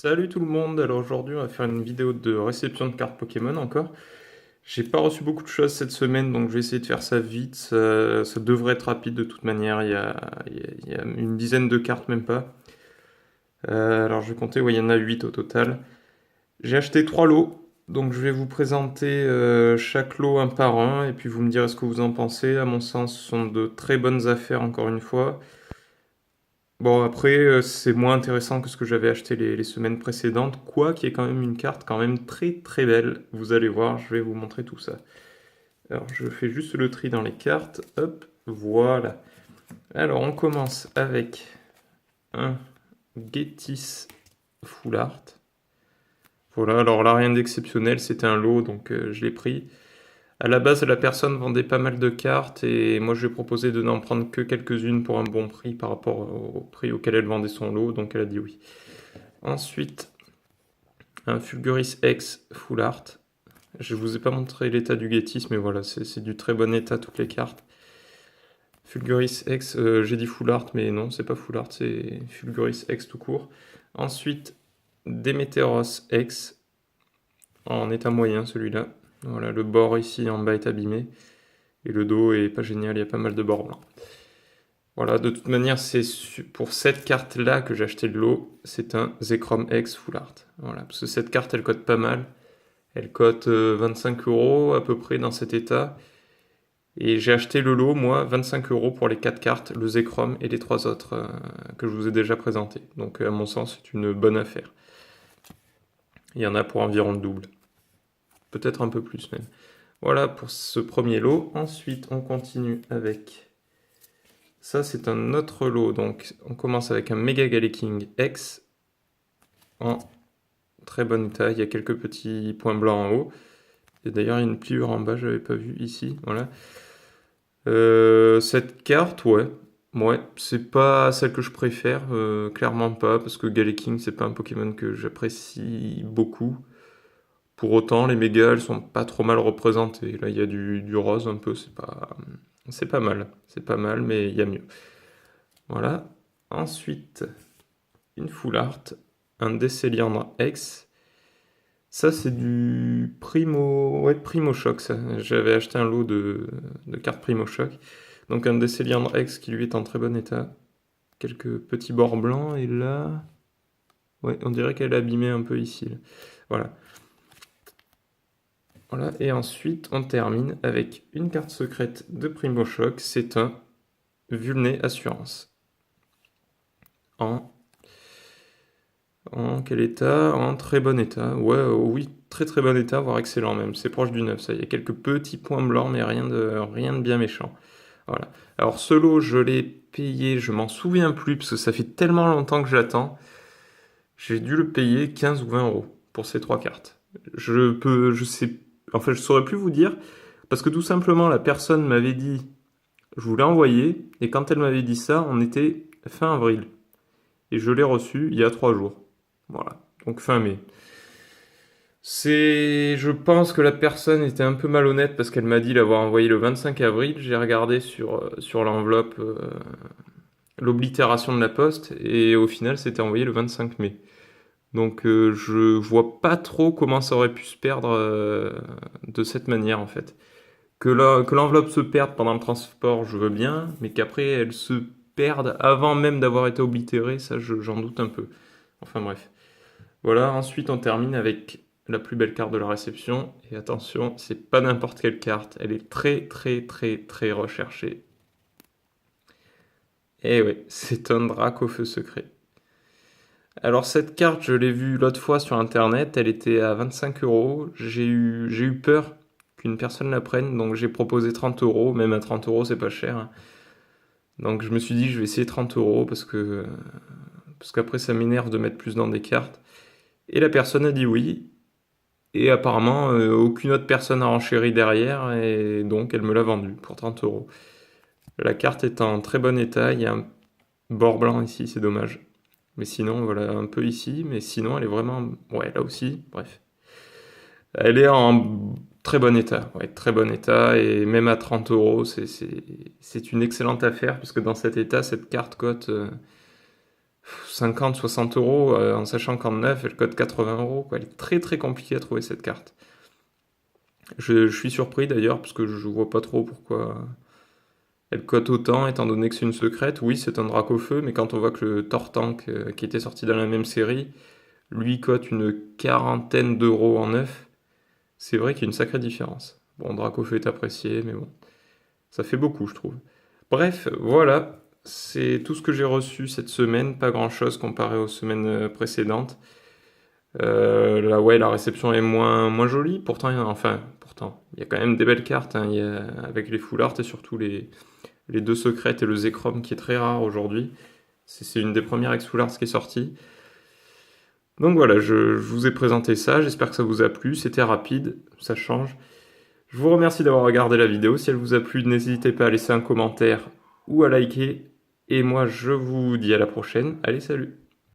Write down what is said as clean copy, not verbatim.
Salut tout le monde, alors aujourd'hui on va faire une vidéo de réception de cartes Pokémon encore. J'ai pas reçu beaucoup de choses cette semaine donc je vais essayer de faire ça vite, ça devrait être rapide de toute manière, il y a une dizaine de cartes même pas. Alors je vais compter, ouais il y en a 8 au total. J'ai acheté 3 lots, donc je vais vous présenter chaque lot un par un et puis vous me direz ce que vous en pensez. À mon sens ce sont de très bonnes affaires encore une fois. Bon, après, c'est moins intéressant que ce que j'avais acheté les semaines précédentes, quoi qu'il y ait quand même une carte quand même très très belle. Vous allez voir, je vais vous montrer tout ça. Alors, je fais juste le tri dans les cartes. Hop, voilà. Alors, on commence avec un Getis Full Art. Voilà, alors là, rien d'exceptionnel, c'était un lot, donc je l'ai pris. À la base, la personne vendait pas mal de cartes et moi je lui ai proposé de n'en prendre que quelques-unes pour un bon prix par rapport au prix auquel elle vendait son lot, donc elle a dit oui. Ensuite, un Fulguris X Full Art. Je vous ai pas montré l'état du Getis, mais voilà, c'est du très bon état toutes les cartes. Fulguris X, j'ai dit Full Art, mais non, c'est pas Full Art, c'est Fulguris X tout court. Ensuite, Demeteros X, en état moyen celui-là. Voilà, le bord ici en bas est abîmé. Et le dos est pas génial, il y a pas mal de bords blancs. Voilà, de toute manière, c'est pour cette carte-là que j'ai acheté le lot. C'est un Zekrom X Full Art. Voilà, parce que cette carte, elle cote pas mal. Elle cote 25 euros à peu près dans cet état. Et j'ai acheté le lot, moi, 25 euros pour les 4 cartes, le Zekrom et les 3 autres que je vous ai déjà présentés. Donc, à mon sens, c'est une bonne affaire. Il y en a pour environ le double. Peut-être un peu plus même. Voilà pour ce premier lot. Ensuite, on continue avec... Ça, c'est un autre lot. Donc, on commence avec un Mega Galaking X en très bon état. Il y a quelques petits points blancs en haut. Et d'ailleurs, il y a une pliure en bas, je n'avais pas vu ici. Voilà. Cette carte, ouais. Ouais, c'est pas celle que je préfère, clairement pas, parce que Galaking, c'est pas un Pokémon que j'apprécie beaucoup. Pour autant, les mégas, elles sont pas trop mal représentées. Là, il y a du rose un peu, c'est pas mal. C'est pas mal, mais il y a mieux. Voilà. Ensuite, une full art, un Décéliandre X. Ça, c'est du Primo, ouais, Primo Choc, ça. J'avais acheté un lot de cartes Primo Choc. Donc un Décéliandre X qui lui est en très bon état. Quelques petits bords blancs, et là... Ouais, on dirait qu'elle est abîmée un peu ici. Là. Voilà. Voilà, et ensuite, on termine avec une carte secrète de Primo Choc. C'est un Vulné Assurance. En quel état? En très bon état. Ouais, oui, très très bon état, voire excellent même. C'est proche du neuf, ça. Il y a quelques petits points blancs, mais rien de bien méchant. Voilà. Alors, ce lot, je l'ai payé, je m'en souviens plus, parce que ça fait tellement longtemps que j'attends. J'ai dû le payer 15 ou 20 euros pour ces 3 cartes. Je sais, en fait, je saurais plus vous dire, parce que tout simplement, la personne m'avait dit, je vous l'ai envoyé, et quand elle m'avait dit ça, on était fin avril. Et je l'ai reçu il y a 3 jours. Voilà, donc fin mai. Je pense que la personne était un peu malhonnête parce qu'elle m'a dit l'avoir envoyé le 25 avril. J'ai regardé sur l'enveloppe l'oblitération de la poste et au final c'était envoyé le 25 mai. Donc je vois pas trop comment ça aurait pu se perdre de cette manière en fait. Que l'enveloppe se perde pendant le transport, je veux bien, mais qu'après elle se perde avant même d'avoir été oblitérée, ça j'en doute un peu. Enfin bref. Voilà, ensuite on termine avec la plus belle carte de la réception. Et attention, c'est pas n'importe quelle carte, elle est très très très très recherchée. Et oui, c'est un Drac au feu secret. Alors cette carte, je l'ai vue l'autre fois sur internet, elle était à 25 euros. J'ai eu peur qu'une personne la prenne, donc j'ai proposé 30 euros. Même à 30 euros, c'est pas cher. Hein. Donc je me suis dit, je vais essayer 30 euros parce qu'après ça m'énerve de mettre plus dans des cartes. Et la personne a dit oui. Et apparemment, aucune autre personne a renchéri derrière, et donc elle me l'a vendu pour 30 euros. La carte est en très bon état, il y a un bord blanc ici, c'est dommage. Mais sinon, voilà, un peu ici, mais sinon elle est vraiment... Ouais, là aussi, bref. Elle est en très bon état, ouais, très bon état, et même à 30 euros, c'est une excellente affaire, puisque dans cet état, cette carte cote 50, 60 euros, en sachant qu'en neuf, elle cote 80 euros, quoi. Elle est très très compliquée à trouver cette carte. Je suis surpris d'ailleurs, parce que je vois pas trop pourquoi elle cote autant, étant donné que c'est une secrète. Oui, c'est un Dracofeu, mais quand on voit que le Tortank, qui était sorti dans la même série, lui cote une quarantaine d'euros en neuf, c'est vrai qu'il y a une sacrée différence. Bon, Dracofeu est apprécié, mais bon, ça fait beaucoup, je trouve. Bref, voilà, c'est tout ce que j'ai reçu cette semaine, pas grand-chose comparé aux semaines précédentes. Là, ouais, la réception est moins jolie, pourtant, pourtant, il y a quand même des belles cartes, hein, avec les full art et surtout les deux secrètes et le Zekrom qui est très rare aujourd'hui. C'est une des premières ex full art qui est sortie. Donc voilà, je vous ai présenté ça, j'espère que ça vous a plu, c'était rapide, ça change. Je vous remercie d'avoir regardé la vidéo, si elle vous a plu, n'hésitez pas à laisser un commentaire ou à liker. Et moi, je vous dis à la prochaine. Allez, salut!